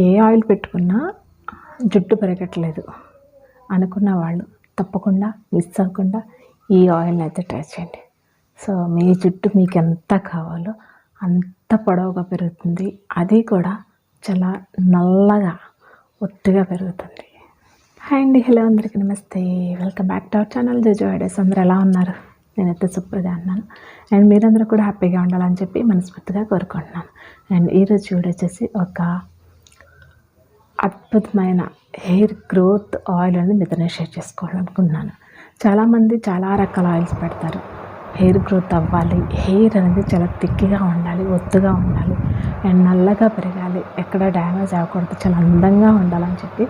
ఏ oil పెట్టుకున్నా జుట్టు పెరగట్లేదు అనుకున్న వాళ్ళు తప్పకుండా మిస్ అవ్వకుండా ఈ ఆయిల్ని అయితే ట్రై చేయండి. సో మీ జుట్టు మీకు ఎంత కావాలో అంత పొడవుగా పెరుగుతుంది, అది కూడా చాలా నల్లగా ఒత్తుగా పెరుగుతుంది. హాయ్ అండి, హలో, అందరికీ నమస్తే. Welcome back to our channel Jojo ideas. అందరూ ఎలా ఉన్నారు? నేనైతే సూపర్గా ఉన్నాను. అండ్ మీరందరూ కూడా హ్యాపీగా ఉండాలని చెప్పి మనస్ఫూర్తిగా కోరుకుంటున్నాను. అండ్ ఈరోజు వీడియో వచ్చేసి ఒక అద్భుతమైన హెయిర్ గ్రోత్ ఆయిల్ అనేది మీతోనే షేర్ చేసుకోవాలనుకుంటున్నాను. చాలామంది చాలా రకాల ఆయిల్స్ పెడతారు. హెయిర్ గ్రోత్ అవ్వాలి, హెయిర్ అనేది చాలా థిక్గా ఉండాలి, ఒత్తుగా ఉండాలి, అండ్ నల్లగా పెరగాలి, ఎక్కడ డ్యామేజ్ అవ్వకూడదు, చాలా అందంగా ఉండాలని చెప్పి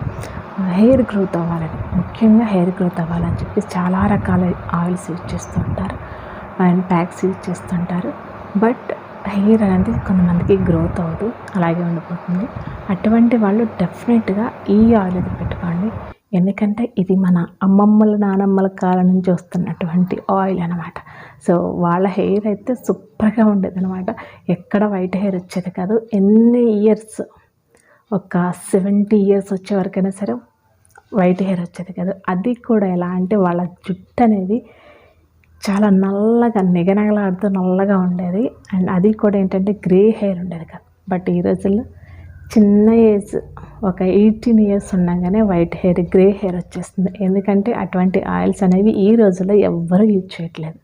హెయిర్ గ్రోత్ అవ్వాలని, ముఖ్యంగా హెయిర్ గ్రోత్ అవ్వాలని చెప్పి చాలా రకాల ఆయిల్స్ యూజ్ చేస్తూ ఉంటారు అండ్ ప్యాక్స్ యూజ్ చేస్తుంటారు. బట్ హెయిర్ అనేది కొంతమందికి గ్రోత్ అవ్వదు, అలాగే ఉండిపోతుంది. అటువంటి వాళ్ళు డెఫినెట్గా ఈ ఆయిల్ అది పెట్టుకోండి. ఎందుకంటే ఇది మన అమ్మమ్మల నానమ్మల కాలం నుంచి వస్తున్నటువంటి ఆయిల్ అనమాట. సో వాళ్ళ హెయిర్ అయితే సూపర్గా ఉండేది అనమాట. ఎక్కడ వైట్ హెయిర్ వచ్చేది కాదు. ఎన్ని ఇయర్స్, ఒక 70 ఇయర్స్ వచ్చే వరకైనా సరే వైట్ హెయిర్ వచ్చేది కాదు. అది కూడా ఎలా అంటే వాళ్ళ జుట్టు అనేది చాలా నల్లగా నిగనగలాడుతూ నల్లగా ఉండేది. అండ్ అది కూడా ఏంటంటే గ్రే హెయిర్ ఉండేది కాదు. బట్ ఈ రోజుల్లో చిన్న ఏజ్, ఒక 18 ఇయర్స్ ఉండగానే వైట్ హెయిర్, గ్రే హెయిర్ వచ్చేస్తుంది. ఎందుకంటే అటువంటి ఆయిల్స్ అనేవి ఈ రోజుల్లో ఎవ్వరూ యూజ్ చేయట్లేదు.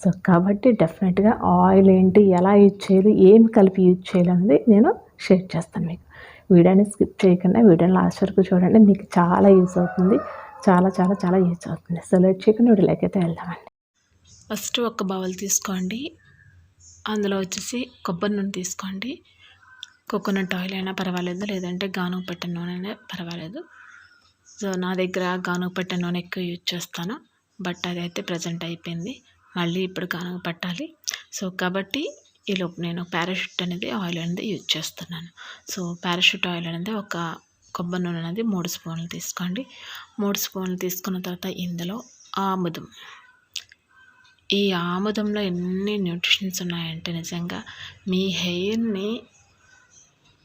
సో కాబట్టి డెఫినెట్గా ఆయిల్ ఏంటి, ఎలా యూజ్ చేయాలి, ఏం కలిపి యూజ్ చేయాలి అనేది నేను షేర్ చేస్తాను మీకు. వీడియోని స్కిప్ చేయకుండా వీడియోని లాస్ట్ వరకు చూడండి, మీకు చాలా యూజ్ అవుతుంది. చాలా చాలా చాలా యూజ్ అవుతుంది. సో లేట్ చేయకుండా వీడియోలోకి అయితే వెళ్దామండి. ఫస్ట్ ఒక బౌల్ తీసుకోండి. అందులో వచ్చేసి కొబ్బరి నూనె తీసుకోండి. కోకోనట్ ఆయిల్ అయినా పర్వాలేదు, లేదంటే గానుగ పట్టిన నూనె అయినా పర్వాలేదు. సో నా దగ్గర గానుగ పట్టిన నూనె ఎక్కువ యూజ్ చేస్తాను. బట్ అదైతే ప్రజెంట్ అయిపోయింది, మళ్ళీ ఇప్పుడు గానుగ పట్టాలి. సో కాబట్టి ఈలోపు నేను పారాషూట్ అనేది ఆయిల్ అనేది యూజ్ చేస్తున్నాను. సో పారాషూట్ ఆయిల్ అనేది ఒక కొబ్బరి నూనె అనేది 3 స్పూన్లు తీసుకోండి. 3 స్పూన్లు తీసుకున్న తర్వాత ఇందులో ఆముదం. ఈ ఆముదంలో ఎన్ని న్యూట్రిషన్స్ ఉన్నాయంటే నిజంగా మీ హెయిర్ని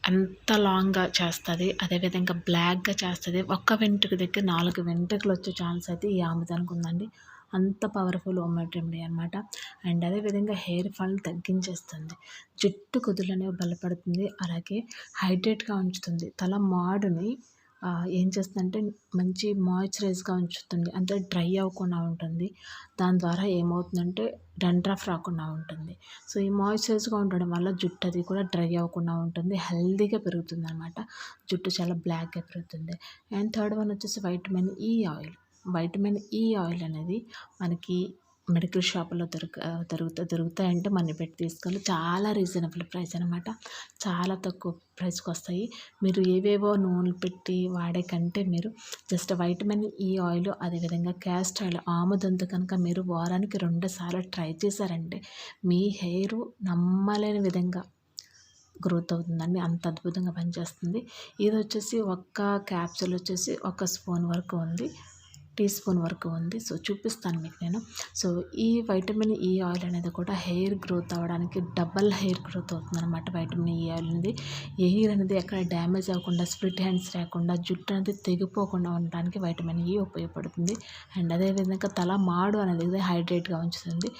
అంత లాంగ్గా చేస్తుంది, అదేవిధంగా బ్లాక్గా చేస్తుంది. ఒక్క వెంట్రుక దగ్గర 4 వెంట్రుకలు వచ్చే ఛాన్స్ అయితే ఈ ఆముదానికి ఉందండి. అంత పవర్ఫుల్ హోమ్మేడ్ రెమెడీ అనమాట. అండ్ అదేవిధంగా హెయిర్ ఫాల్ని తగ్గించేస్తుంది, జుట్టు కుదులు అనేవి బలపడుతుంది, అలాగే హైడ్రేట్గా ఉంచుతుంది, తల మాడుని ఏం చేస్తుందంటే మంచి మాయిశ్చరైజ్గా ఉంచుతుంది, అంటే డ్రై అవ్వకుండా ఉంటుంది. దాని ద్వారా ఏమవుతుందంటే డండ్రఫ్ రాకుండా ఉంటుంది. సో ఈ మాయిశ్చరైజ్గా ఉండడం వల్ల జుట్టు అది కూడా డ్రై అవ్వకుండా ఉంటుంది, హెల్దీగా పెరుగుతుంది అనమాట. జుట్టు చాలా బ్లాక్గా పెరుగుతుంది. అండ్ థర్డ్ వన్ వచ్చేసి vitamin E oil. Vitamin E oil అనేది మనకి మెడికల్ షాపులో దొరుకుతాయంటే మనీ పెట్టి తీసుకోవాలి. చాలా రీజనబుల్ ప్రైస్ అనమాట, చాలా తక్కువ ప్రైస్కి వస్తాయి. మీరు ఏవేవో నూనెలు పెట్టి వాడే కంటే మీరు జస్ట్ వైటమిన్ ఈ ఆయిల్, అదేవిధంగా క్యాస్టర్ ఆయిల్, ఆముదంతో కనుక మీరు వారానికి 2 సార్లు ట్రై చేశారంటే మీ హెయిర్ నమ్మలేని విధంగా గ్రోత్ అవుతుందండి. అంత అద్భుతంగా పనిచేస్తుంది. ఇది వచ్చేసి ఒక్క క్యాప్సూల్ వచ్చేసి 1 స్పూన్ వరకు ఉంది, టీ స్పూన్ వరకు ఉంది. సో చూపిస్తాను మీకు నేను. సో ఈ వైటమిన్ ఈ ఆయిల్ అనేది కూడా హెయిర్ గ్రోత్ అవ్వడానికి డబల్ హెయిర్ గ్రోత్ అవుతుంది అనమాట. వైటమిన్ ఈ ఆయిల్ అనేది హెయిర్ అనేది ఎక్కడ డ్యామేజ్ అవ్వకుండా, స్ప్లిట్ హ్యాండ్స్ రాకుండా, జుట్టు అనేది తెగిపోకుండా ఉండడానికి వైటమిన్ ఈ ఉపయోగపడుతుంది. అండ్ అదేవిధంగా తల మాడు అనేది హైడ్రేట్గా ఉంచుతుంది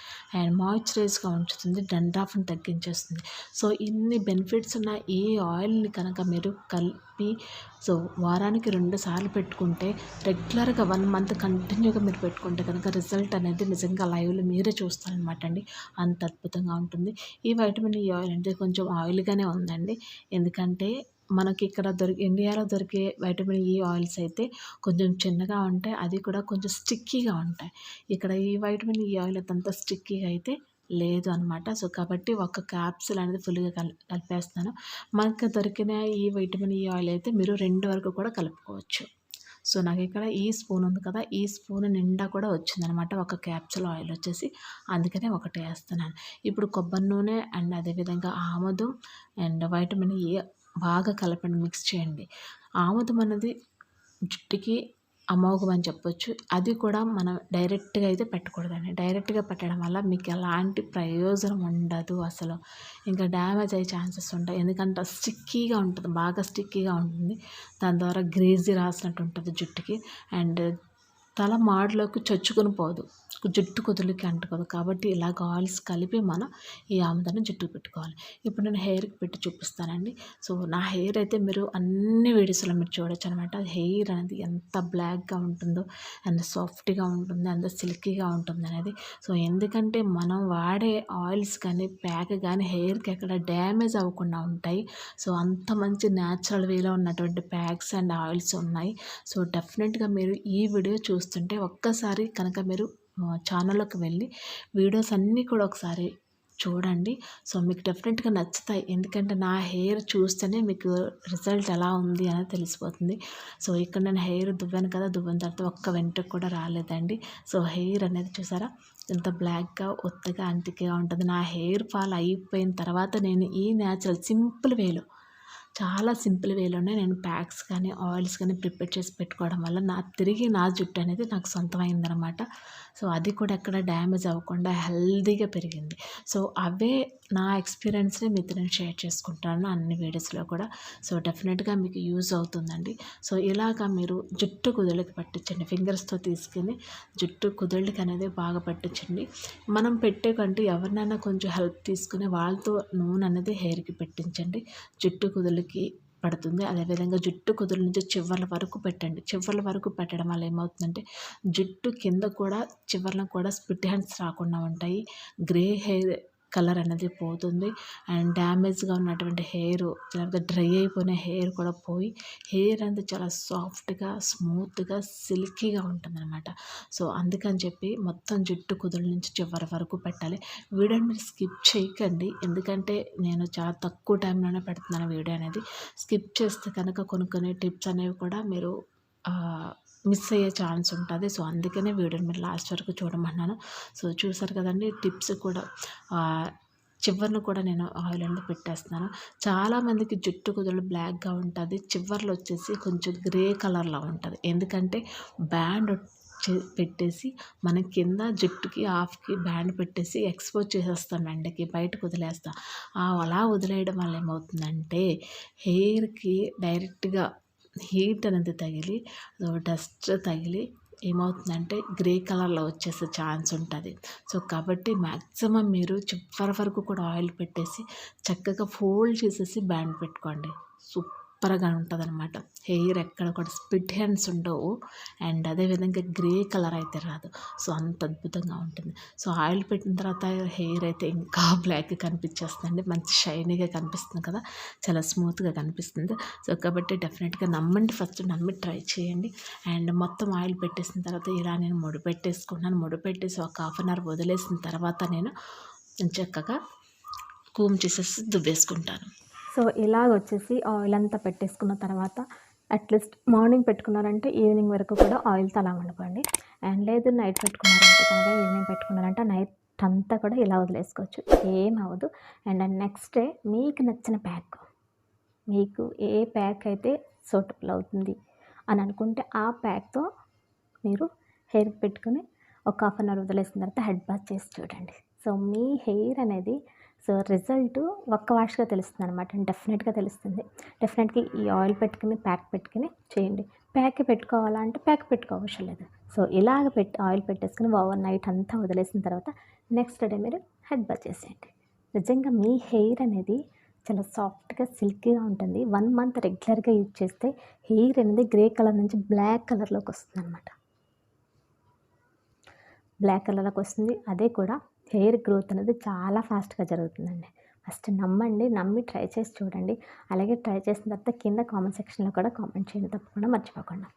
అండ్ మాయిశ్చరైజ్గా ఉంచుతుంది, డండ్రాఫ్ని తగ్గించేస్తుంది. సో ఇన్ని బెనిఫిట్స్ ఉన్న ఈ ఆయిల్ని కనుక మీరు కలిపి సో వారానికి 2 సార్లు పెట్టుకుంటే, రెగ్యులర్గా 1 మంత్ కంటిన్యూగా మీరు పెట్టుకుంటే కనుక రిజల్ట్ అనేది నిజంగా లైవ్లో మీరే చూస్తారనమాట అండి. అంత అద్భుతంగా ఉంటుంది. ఈ వైటమిన్ ఈ ఆయిల్ అంటే కొంచెం ఆయిల్గానే ఉందండి, ఎందుకంటే మనకి ఇక్కడ ఇండియాలో దొరికే వైటమిన్ ఈ ఆయిల్స్ అయితే కొంచెం చిన్నగా ఉంటాయి, అది కూడా కొంచెం స్టిక్కీగా ఉంటాయి. ఇక్కడ ఈ వైటమిన్ ఈ ఆయిల్ అంత స్టిక్కీగా అయితే లేదు అనమాట. సో కాబట్టి ఒక క్యాప్సూల్ అనేది ఫుల్గా కలిపేస్తున్నాను. మనకు దొరికిన ఈ వైటమిన్ ఈ ఆయిల్ అయితే మీరు 2 వరకు కూడా కలుపుకోవచ్చు. సో నాకు ఇక్కడ ఈ స్పూన్ ఉంది కదా, ఈ స్పూన్ నిండా కూడా వచ్చిందనమాట ఒక క్యాప్సూల్ ఆయిల్ వచ్చేసి, అందుకనే ఒకటి వేస్తున్నాను. ఇప్పుడు కొబ్బరి నూనె అండ్ అదేవిధంగా ఆముదం అండ్ వైటమిన్ ఏ బాగా కలపండి, మిక్స్ చేయండి. ఆముదం అనేది జుట్టుకి అమోఘం అని చెప్పొచ్చు. అది కూడా మనం డైరెక్ట్గా అయితే పెట్టకూడదండి. డైరెక్ట్గా పెట్టడం వల్ల మీకు ఎలాంటి ప్రయోజనం ఉండదు అసలు. ఇంకా డ్యామేజ్ అయ్యే ఛాన్సెస్ ఉంటాయి. ఎందుకంటే స్టిక్కీగా ఉంటుంది, బాగా స్టిక్కీగా ఉంటుంది. దాని ద్వారా గ్రీజీ రాసినట్టు ఉంటుంది జుట్టుకి. అండ్ తల మాడులోకి చొచ్చుకొని పోదు, జుట్టు కుదులకి అంటుకోదు. కాబట్టి ఇలాగ ఆయిల్స్ కలిపి మనం ఈ ఆముదాన్ని జుట్టుకు పెట్టుకోవాలి. ఇప్పుడు నేను హెయిర్కి పెట్టి చూపిస్తానండి. సో నా హెయిర్ అయితే మీరు అన్ని వీడియోస్లో మీరు చూడొచ్చు అనమాట. హెయిర్ అనేది ఎంత బ్లాక్గా ఉంటుందో, ఎంత సాఫ్ట్గా ఉంటుంది, ఎంత సిల్కీగా ఉంటుంది అనేది. సో ఎందుకంటే మనం వాడే ఆయిల్స్ కానీ ప్యాక్ కానీ హెయిర్కి ఎక్కడ డ్యామేజ్ అవ్వకుండా ఉంటాయి. సో అంత మంచి న్యాచురల్ వేలో ఉన్నటువంటి ప్యాక్స్ అండ్ ఆయిల్స్ ఉన్నాయి. సో డెఫినెట్గా మీరు ఈ వీడియో చూస్తుంటే ఒక్కసారి కనుక మీరు ఛానల్లోకి వెళ్ళి వీడియోస్ అన్నీ కూడా ఒకసారి చూడండి. సో మీకు డెఫినెట్గా నచ్చుతాయి. ఎందుకంటే నా హెయిర్ చూస్తేనే మీకు రిజల్ట్ ఎలా ఉంది అనేది తెలిసిపోతుంది. సో ఇక్కడ నేను హెయిర్ దువ్వాను కదా, దువ్విన తర్వాత ఒక్క వెంట్రుక కూడా రాలేదండి. సో హెయిర్ అనేది చూసారా ఎంత బ్లాక్గా ఒత్తగా అంటికగా ఉంటుంది. నా హెయిర్ ఫాల్ అయిపోయిన తర్వాత నేను ఈ న్యాచురల్ సింపుల్ వేలో, చాలా సింపుల్ వేలోనే నేను ప్యాక్స్ కానీ ఆయిల్స్ కానీ ప్రిపేర్ చేసి పెట్టుకోవడం వల్ల తిరిగి నా జుట్టు అనేది నాకు సొంతమైందనమాట. సో అది కూడా ఎక్కడ డ్యామేజ్ అవ్వకుండా హెల్తీగా పెరిగింది. సో అవే నా ఎక్స్పీరియన్స్ని మీతో నేను షేర్ చేసుకుంటాను అన్ని వీడియోస్లో కూడా. సో డెఫినెట్గా మీకు యూజ్ అవుతుందండి. సో ఇలాగా మీరు జుట్టు కుదుళ్ళకి పట్టించండి. ఫింగర్స్తో తీసుకుని జుట్టు కుదుళ్ళకి అనేది బాగా పట్టించండి. మనం పెట్టే కంటే ఎవరినైనా కొంచెం హెల్ప్ తీసుకుని వాళ్ళతో నూనె అనేది హెయిర్కి పెట్టించండి. జుట్టు కుదుళ్ళకి పడుతుంది. అదేవిధంగా జుట్టు కుదుల నుంచి చివర్ల వరకు పెట్టండి. చివర్ల వరకు పెట్టడం వల్ల ఏమవుతుందంటే జుట్టు కింద కూడా చివర్లకు కూడా స్ప్లిట్ హ్యాండ్స్ రాకుండా ఉంటాయి. గ్రే హెయిర్ కలర్ అనేది పోతుంది. అండ్ డ్యామేజ్గా ఉన్నటువంటి హెయిర్, లేకపోతే డ్రై అయిపోయిన హెయిర్ కూడా పోయి హెయిర్ అనేది చాలా సాఫ్ట్గా, స్మూత్గా, సిల్కీగా ఉంటుందన్నమాట. సో అందుకని చెప్పి మొత్తం జుట్టు కుదుల నుంచి చివరి వరకు పెట్టాలి. వీడియోని మీరు స్కిప్ చేయకండి. ఎందుకంటే నేను చాలా తక్కువ టైంలోనే పెడుతున్నాను వీడియో అనేది. స్కిప్ చేస్తే కనుక కొన్ని టిప్స్ అనేవి కూడా మీరు మిస్ అయ్యే ఛాన్స్ ఉంటుంది. సో అందుకనే వీడియోని మీరు లాస్ట్ వరకు చూడమన్నాను. సో చూసారు కదండి, టిప్స్ కూడా చివర్ను కూడా నేను ఆయిల్ అనేది పెట్టేస్తున్నాను. చాలామందికి జుట్టు కుదుళ్ళు బ్లాక్గా ఉంటుంది, చివర్లు వచ్చేసి కొంచెం గ్రే కలర్లో ఉంటుంది. ఎందుకంటే బ్యాండ్ పెట్టేసి మనం కింద జుట్టుకి హాఫ్కి బ్యాండ్ పెట్టేసి ఎక్స్పోజ్ చేసేస్తాం, ఎండకి బయటకు వదిలేస్తాం. అలా వదిలేయడం వల్ల ఏమవుతుందంటే హెయిర్కి డైరెక్ట్గా హీట్ అనేది తగిలి, డస్ట్ తగిలి ఏమవుతుందంటే గ్రే కలర్లో వచ్చేసే ఛాన్స్ ఉంటుంది. సో కాబట్టి మ్యాక్సిమం మీరు చివరి వరకు కూడా ఆయిల్ పెట్టేసి చక్కగా ఫోల్డ్ చేసేసి బ్యాండ్ పెట్టుకోండి. సూపర్గా ఉంటుంది అనమాట. హెయిర్ ఎక్కడ కూడా స్ప్లిట్ హ్యాండ్స్ ఉండవు. అండ్ అదేవిధంగా గ్రే కలర్ అయితే రాదు. సో అంత అద్భుతంగా ఉంటుంది. సో ఆయిల్ పెట్టిన తర్వాత హెయిర్ అయితే ఇంకా బ్లాక్గా కనిపించేస్తుందండి. మంచి షైనీగా కనిపిస్తుంది కదా, చాలా స్మూత్గా కనిపిస్తుంది. సో కాబట్టి డెఫినెట్గా నమ్మండి, ఫస్ట్ నమ్మి ట్రై చేయండి. అండ్ మొత్తం ఆయిల్ పెట్టేసిన తర్వాత ఇలా నేను ముడి పెట్టేసుకున్నాను. ముడి పెట్టేసి ఒక హాఫ్ అన్ అవర్ వదిలేసిన తర్వాత నేను చక్కగా కూమ్ చేసేసి దువ్వేసుకుంటాను. సో ఇలాగ వచ్చేసి ఆయిల్ అంతా పెట్టేసుకున్న తర్వాత అట్లీస్ట్ మార్నింగ్ పెట్టుకున్నారంటే ఈవినింగ్ వరకు కూడా ఆయిల్తో అలా వండుకోండి. అండ్ లేదు నైట్ పెట్టుకున్నారంటే కనుక ఈవినింగ్ పెట్టుకున్నారంటే నైట్ అంతా కూడా ఇలా వదిలేసుకోవచ్చు, ఏం అవ్వదు. అండ్ నెక్స్ట్ డే మీకు నచ్చిన ప్యాక్, మీకు ఏ ప్యాక్ అయితే సూటబుల్ అవుతుంది అని అనుకుంటే ఆ ప్యాక్తో మీరు హెయిర్ పెట్టుకుని ఒక హాఫ్ అన్ అవర్ వదిలేసిన తర్వాత హెడ్ బాత్ చేసి చూడండి. సో మీ హెయిర్ అనేది సో రిజల్ట్ ఒక్క వాష్గా తెలుస్తుంది అనమాట. డెఫినెట్గా తెలుస్తుంది. డెఫినెట్గా ఈ ఆయిల్ పెట్టుకుని ప్యాక్ పెట్టుకుని చేయండి. ప్యాక్ పెట్టుకోవాలంటే ప్యాక్ పెట్టుకోవసరం లేదు. సో ఇలాగ ఆయిల్ పెట్టేసుకుని ఓవర్ నైట్ అంతా వదిలేసిన తర్వాత నెక్స్ట్ డే మీరు హెడ్ బాత్ చేసేయండి. నిజంగా మీ హెయిర్ అనేది చాలా సాఫ్ట్గా, సిల్కీగా ఉంటుంది. 1 మంత్ రెగ్యులర్గా యూజ్ చేస్తే హెయిర్ అనేది గ్రే కలర్ నుంచి బ్లాక్ కలర్లోకి వస్తుంది అనమాట. బ్లాక్ కలర్లోకి వస్తుంది. అదే కూడా హెయిర్ గ్రోత్ అనేది చాలా ఫాస్ట్గా జరుగుతుందండి. ఫస్ట్ నమ్మండి, నమ్మి ట్రై చేసి చూడండి. అలాగే ట్రై చేసిన తర్వాత కింద కామెంట్ సెక్షన్లో కూడా కామెంట్ చేయండి తప్పకుండా మర్చిపోకుండా.